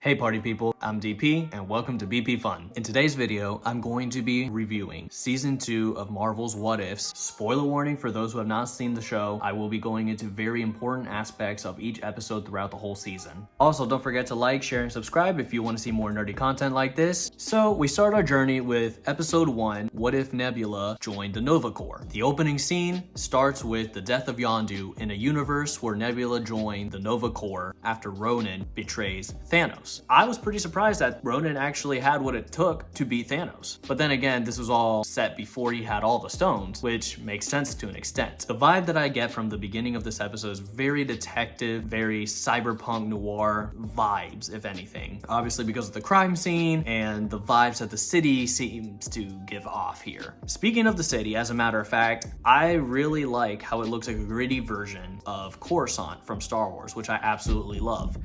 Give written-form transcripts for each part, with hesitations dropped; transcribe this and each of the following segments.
Hey party people, I'm DP and welcome to BP Fun. In today's video, I'm going to be reviewing Season 2 of Marvel's What Ifs. Spoiler warning for those who have not seen the show, I will be going into very important aspects of each episode throughout the whole season. Also, don't forget to like, share, and subscribe if you want to see more nerdy content like this. So, we start our journey with Episode 1, What If Nebula Joined the Nova Corps? The opening scene starts with the death of Yondu in a universe where Nebula joined the Nova Corps after Ronan betrays Thanos. I was pretty surprised that Ronan actually had what it took to beat Thanos. But then again, this was all set before he had all the stones, which makes sense to an extent. The vibe that I get from the beginning of this episode is very detective, very cyberpunk noir vibes, if anything. Obviously because of the crime scene and the vibes that the city seems to give off here. Speaking of the city, as a matter of fact, I really like how it looks like a gritty version of Coruscant from Star Wars, which I absolutely love.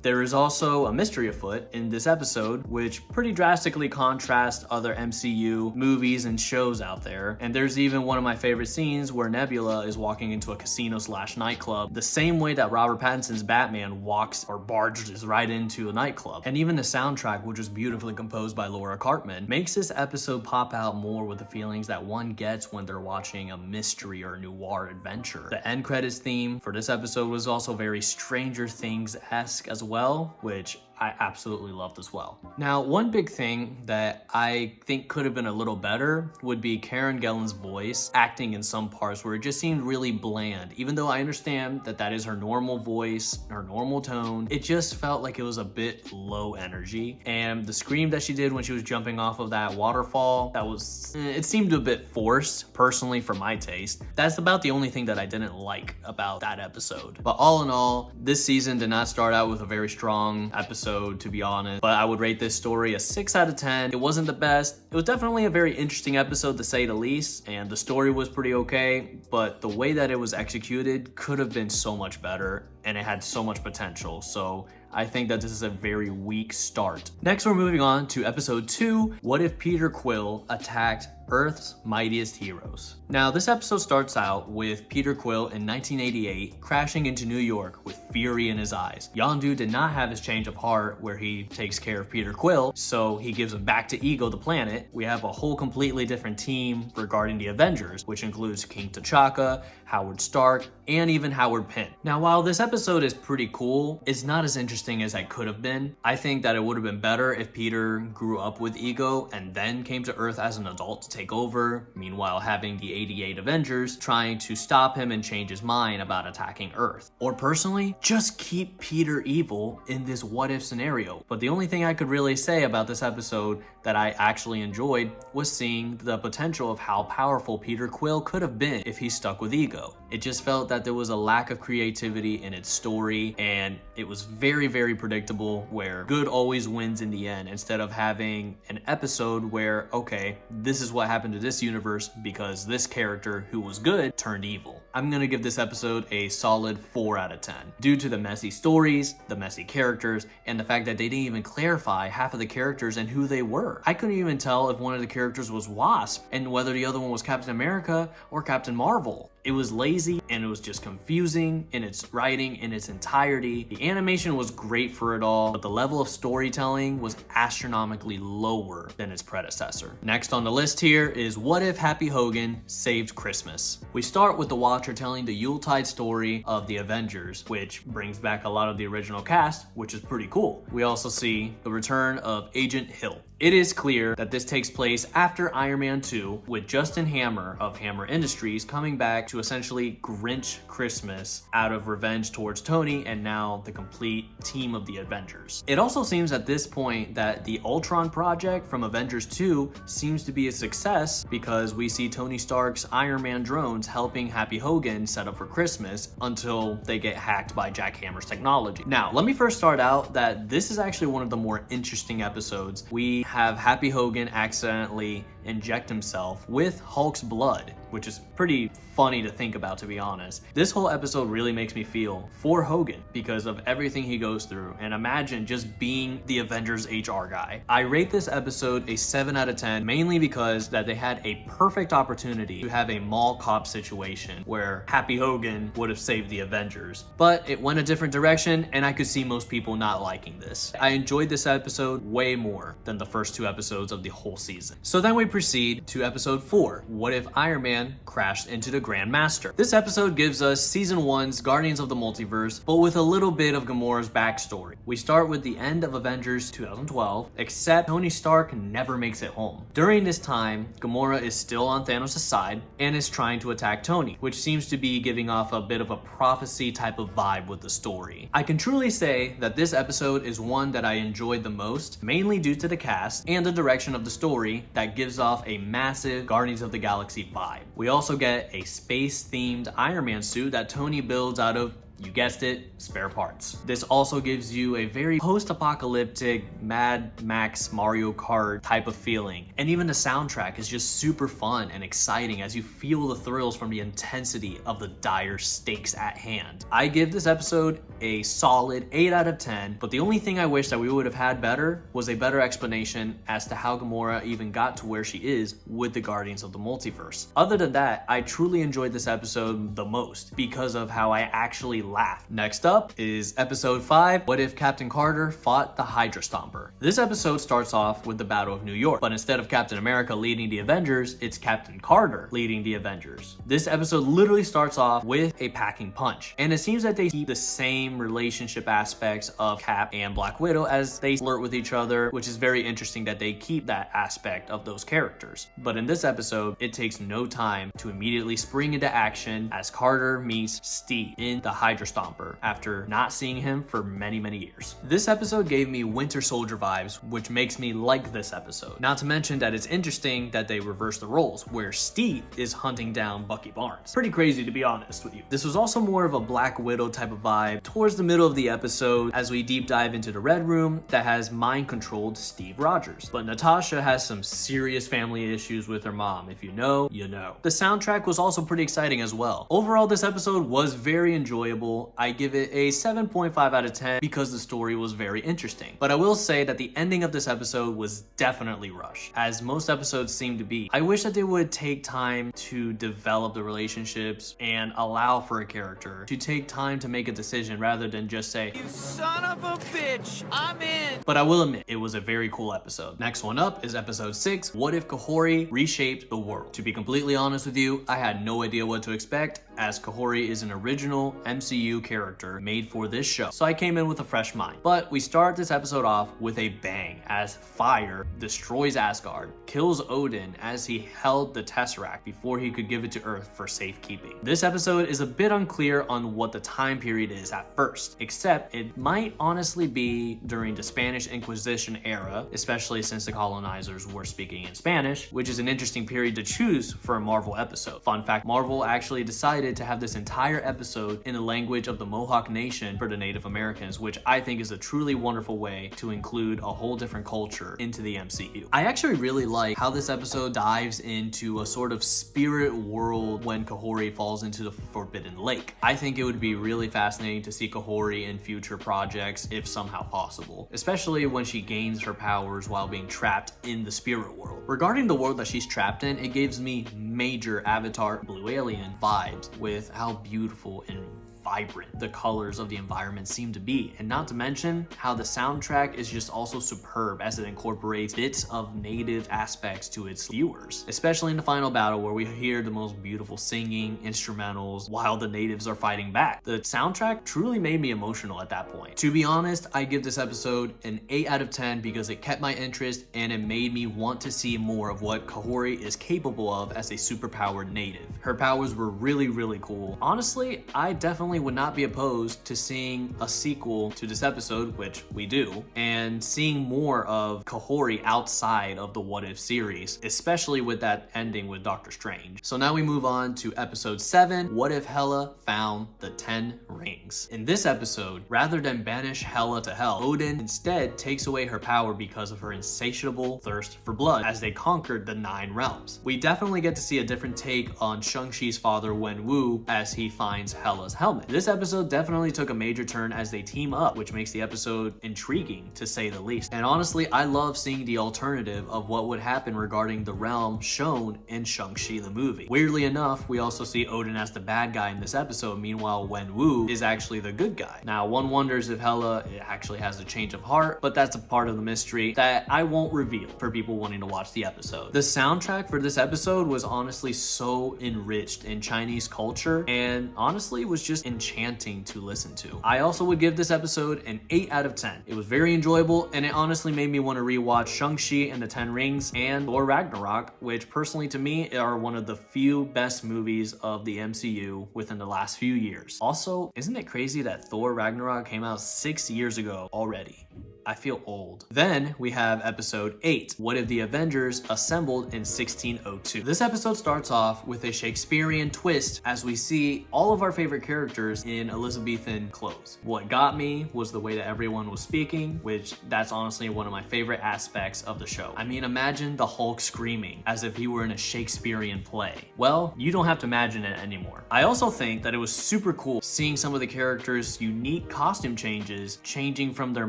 There is also a mystery afoot in this episode, which pretty drastically contrasts other MCU movies and shows out there. And there's even one of my favorite scenes where Nebula is walking into a casino/nightclub, the same way that Robert Pattinson's Batman walks or barges right into a nightclub. And even the soundtrack, which was beautifully composed by Laura Cartman, makes this episode pop out more with the feelings that one gets when they're watching a mystery or noir adventure. The end credits theme for this episode was also very Stranger Things-esque as well, which I absolutely loved as well. Now, one big thing that I think could have been a little better would be Karen Gillan's voice acting in some parts where it just seemed really bland. Even though I understand that that is her normal voice, her normal tone, it just felt like it was a bit low energy. And the scream that she did when she was jumping off of that waterfall, it seemed a bit forced, personally, for my taste. That's about the only thing that I didn't like about that episode. But all in all, this season did not start out with a very strong episode, to be honest, but I would rate this story a 6 out of 10. It wasn't the best. It was definitely a very interesting episode to say the least, and the story was pretty okay, but the way that it was executed could have been so much better, and it had so much potential. So I think that this is a very weak start. Next, we're moving on to episode 2, What If Peter Quill Attacked Earth's Mightiest Heroes? Now, this episode starts out with Peter Quill in 1988 crashing into New York with fury in his eyes. Yondu did not have his change of heart where he takes care of Peter Quill, so he gives him back to Ego the planet. We have a whole completely different team regarding the Avengers, which includes King T'Chaka, Howard Stark, and even Howard Pym. Now, while this episode is pretty cool, it's not as interesting as it could have been. I think that it would have been better if Peter grew up with Ego and then came to Earth as an adult to take over, meanwhile having the 88 Avengers trying to stop him and change his mind about attacking Earth. Or personally, just keep Peter evil in this what if scenario. But the only thing I could really say about this episode that I actually enjoyed was seeing the potential of how powerful Peter Quill could have been if he stuck with Ego. It just felt that there was a lack of creativity in its story, and it was very, very predictable where good always wins in the end, instead of having an episode where, okay, this is what happened to this universe because this character who was good turned evil. I'm gonna give this episode a solid 4 out of 10 due to the messy stories, the messy characters, and the fact that they didn't even clarify half of the characters and who they were. I couldn't even tell if one of the characters was Wasp and whether the other one was Captain America or Captain Marvel. It was lazy and it was just confusing in its writing in its entirety. The animation was great for it all, but the level of storytelling was astronomically lower than its predecessor. Next on the list here is What If Happy Hogan Saved Christmas? We start with the Watcher telling the Yuletide story of the Avengers, which brings back a lot of the original cast, which is pretty cool. We also see the return of Agent Hill. It is clear that this takes place after Iron Man 2, with Justin Hammer of Hammer Industries coming back to essentially Grinch Christmas out of revenge towards Tony and now the complete team of the Avengers. It also seems at this point that the Ultron project from Avengers 2 seems to be a success because we see Tony Stark's Iron Man drones helping Happy Hogan set up for Christmas until they get hacked by Jack Hammer's technology. Now, let me first start out that this is actually one of the more interesting episodes. We have Happy Hogan accidentally inject himself with Hulk's blood, which is pretty funny to think about, to be honest. This whole episode really makes me feel for Hogan because of everything he goes through, and imagine just being the Avengers HR guy. I rate this episode a 7 out of 10, mainly because that they had a perfect opportunity to have a mall cop situation where Happy Hogan would have saved the Avengers, but it went a different direction, and I could see most people not liking this. I enjoyed this episode way more than the first 2 episodes of the whole season. So then we proceed to episode 4, What If Iron Man Crashed into the Grand Master? This episode gives us season 1's Guardians of the Multiverse, but with a little bit of Gamora's backstory. We start with the end of Avengers 2012, except Tony Stark never makes it home. During this time, Gamora is still on Thanos' side and is trying to attack Tony, which seems to be giving off a bit of a prophecy type of vibe with the story. I can truly say that this episode is one that I enjoyed the most, mainly due to the cast and the direction of the story that gives off a massive Guardians of the Galaxy vibe. We also get a space-themed Iron Man suit that Tony builds out of, you guessed it, spare parts. This also gives you a very post-apocalyptic Mad Max Mario Kart type of feeling. And even the soundtrack is just super fun and exciting as you feel the thrills from the intensity of the dire stakes at hand. I give this episode a solid 8 out of 10, but the only thing I wish that we would have had better was a better explanation as to how Gamora even got to where she is with the Guardians of the Multiverse. Other than that, I truly enjoyed this episode the most because of how I actually laughed. Next up is episode 5, What If Captain Carter Fought the Hydra Stomper? This episode starts off with the Battle of New York, but instead of Captain America leading the Avengers, it's Captain Carter leading the Avengers. This episode literally starts off with a packing punch, and it seems that they keep the same relationship aspects of Cap and Black Widow as they flirt with each other, which is very interesting that they keep that aspect of those characters. But in this episode, it takes no time to immediately spring into action as Carter meets Steve in the Hydra Stomper after not seeing him for many years. This episode gave me Winter Soldier vibes, which makes me like this episode. Not to mention that it's interesting that they reverse the roles, where Steve is hunting down Bucky Barnes. Pretty crazy, to be honest with you. This was also more of a Black Widow type of vibe towards the middle of the episode as we deep dive into the Red Room that has mind-controlled Steve Rogers. But Natasha has some serious family issues with her mom. If you know, you know. The soundtrack was also pretty exciting as well. Overall, this episode was very enjoyable. I give it a 7.5 out of 10 because the story was very interesting. But I will say that the ending of this episode was definitely rushed, as most episodes seem to be. I wish that they would take time to develop the relationships and allow for a character to take time to make a decision rather than just say, "You son of a bitch, I'm in." But I will admit, it was a very cool episode. Next one up is episode 6, What If Kahori Reshaped the World? To be completely honest with you, I had no idea what to expect, as Kahori is an original MCU character made for this show, so I came in with a fresh mind. But we start this episode off with a bang as fire destroys Asgard, kills Odin as he held the Tesseract before he could give it to Earth for safekeeping. This episode is a bit unclear on what the time period is at first, except it might honestly be during the Spanish Inquisition era, especially since the colonizers were speaking in Spanish, which is an interesting period to choose for a Marvel episode. Fun fact, Marvel actually decided to have this entire episode in the language of the Mohawk Nation for the Native Americans, which I think is a truly wonderful way to include a whole different culture into the MCU. I actually really like how this episode dives into a sort of spirit world when Kahori falls into the Forbidden Lake. I think it would be really fascinating to see Kahori in future projects if somehow possible, especially when she gains her powers while being trapped in the spirit world. Regarding the world that she's trapped in, it gives me major Avatar Blue Alien vibes with how beautiful and vibrant the colors of the environment seem to be, and not to mention how the soundtrack is just also superb as it incorporates bits of native aspects to its viewers, especially in the final battle where we hear the most beautiful singing, instrumentals, while the natives are fighting back. The soundtrack truly made me emotional at that point. To be honest, I give this episode an 8 out of 10 because it kept my interest and it made me want to see more of what Kahori is capable of as a superpowered native. Her powers were really cool. Honestly, I definitely would not be opposed to seeing a sequel to this episode, which we do, and seeing more of Kahori outside of the What If series, especially with that ending with Doctor Strange. So now we move on to episode 7, What If Hela Found the 10 Rings. In this episode, rather than banish Hela to hell, Odin instead takes away her power because of her insatiable thirst for blood as they conquered the 9 realms. We definitely get to see a different take on Shang-Chi's father Wenwu as he finds Hela's helmet. This episode definitely took a major turn as they team up, which makes the episode intriguing to say the least. And honestly, I love seeing the alternative of what would happen regarding the realm shown in Shang-Chi the movie. Weirdly enough, we also see Odin as the bad guy in this episode, meanwhile Wenwu is actually the good guy. Now, one wonders if Hela actually has a change of heart, but that's a part of the mystery that I won't reveal for people wanting to watch the episode. The soundtrack for this episode was honestly so enriched in Chinese culture and honestly was just enchanting to listen to. I also would give this episode an 8 out of 10. It was very enjoyable and it honestly made me want to rewatch Shang-Chi and the 10 Rings and Thor Ragnarok, which personally to me are one of the few best movies of the MCU within the last few years. Also, isn't it crazy that Thor Ragnarok came out 6 years ago already? I feel old. Then we have episode 8, What If the Avengers Assembled in 1602. This episode starts off with a Shakespearean twist as we see all of our favorite characters in Elizabethan clothes. What got me was the way that everyone was speaking, which that's honestly one of my favorite aspects of the show. I mean, imagine the Hulk screaming as if he were in a Shakespearean play. Well, you don't have to imagine it anymore. I also think that it was super cool seeing some of the characters' unique costume changes changing from their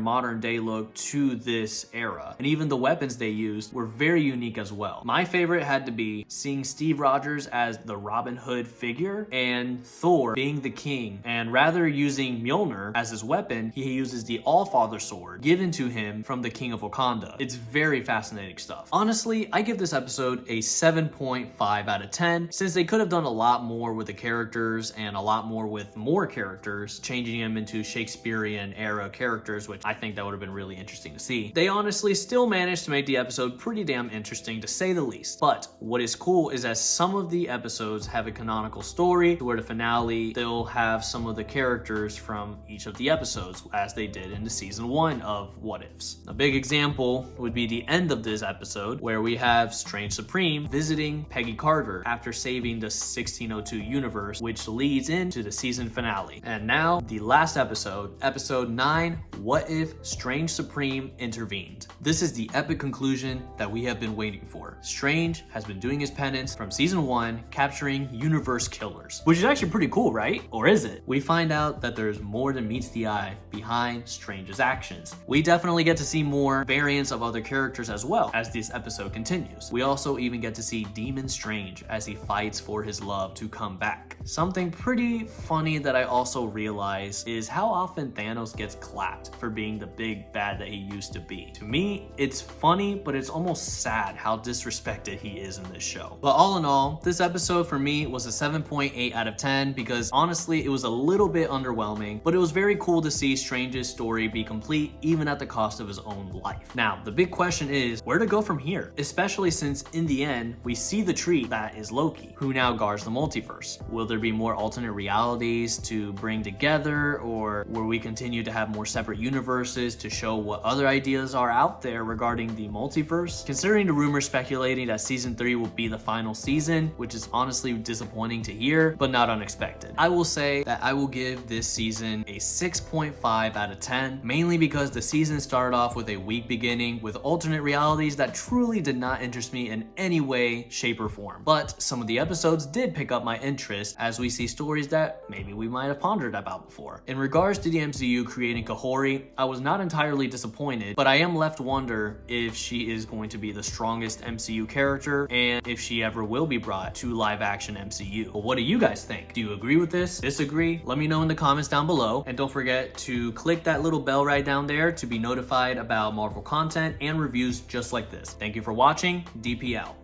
modern day look to this era, and even the weapons they used were very unique as well. My favorite had to be seeing Steve Rogers as the Robin Hood figure and Thor being the king, and rather using Mjolnir as his weapon, he uses the Allfather sword given to him from the King of Wakanda. It's very fascinating stuff. Honestly, I give this episode a 7.5 out of 10 since they could have done a lot more with the characters and a lot more with more characters, changing them into Shakespearean era characters, which I think that would have been really interesting to see. They honestly still managed to make the episode pretty damn interesting to say the least. But what is cool is that some of the episodes have a canonical story where the finale they'll have some of the characters from each of the episodes as they did in the season 1 of What Ifs. A big example would be the end of this episode where we have Strange Supreme visiting Peggy Carter after saving the 1602 universe, which leads into the season finale. And now the last episode, episode 9, What If Strange Supreme Intervened. This is the epic conclusion that we have been waiting for. Strange has been doing his penance from season 1, capturing universe killers, which is actually pretty cool, right? Or is it? We find out that there's more than meets the eye behind Strange's actions. We definitely get to see more variants of other characters as well as this episode continues. We also even get to see Demon Strange as he fights for his love to come back. Something pretty funny that I also realize is how often Thanos gets clapped for being the big bad that he used to be. To me, it's funny, but it's almost sad how disrespected he is in this show. But all in all, this episode for me was a 7.8 out of 10 because honestly, it was a little bit underwhelming, but it was very cool to see Strange's story be complete even at the cost of his own life. Now, the big question is where to go from here, especially since in the end, we see the tree that is Loki, who now guards the multiverse. Will there be more alternate realities to bring together, or will we continue to have more separate universes to show what other ideas are out there regarding the multiverse? Considering the rumors speculating that season 3 will be the final season, which is honestly disappointing to hear, but not unexpected. I will say that I will give this season a 6.5 out of 10, mainly because the season started off with a weak beginning with alternate realities that truly did not interest me in any way, shape, or form. But some of the episodes did pick up my interest as we see stories that maybe we might have pondered about before. In regards to the MCU creating Kahori, I was not entirely disappointed, but I am left to wonder if she is going to be the strongest MCU character and if she ever will be brought to live action MCU. But what do you guys think? Do you agree with this? Disagree? Let me know in the comments down below, and don't forget to click that little bell right down there to be notified about Marvel content and reviews just like this. Thank you for watching. DP out.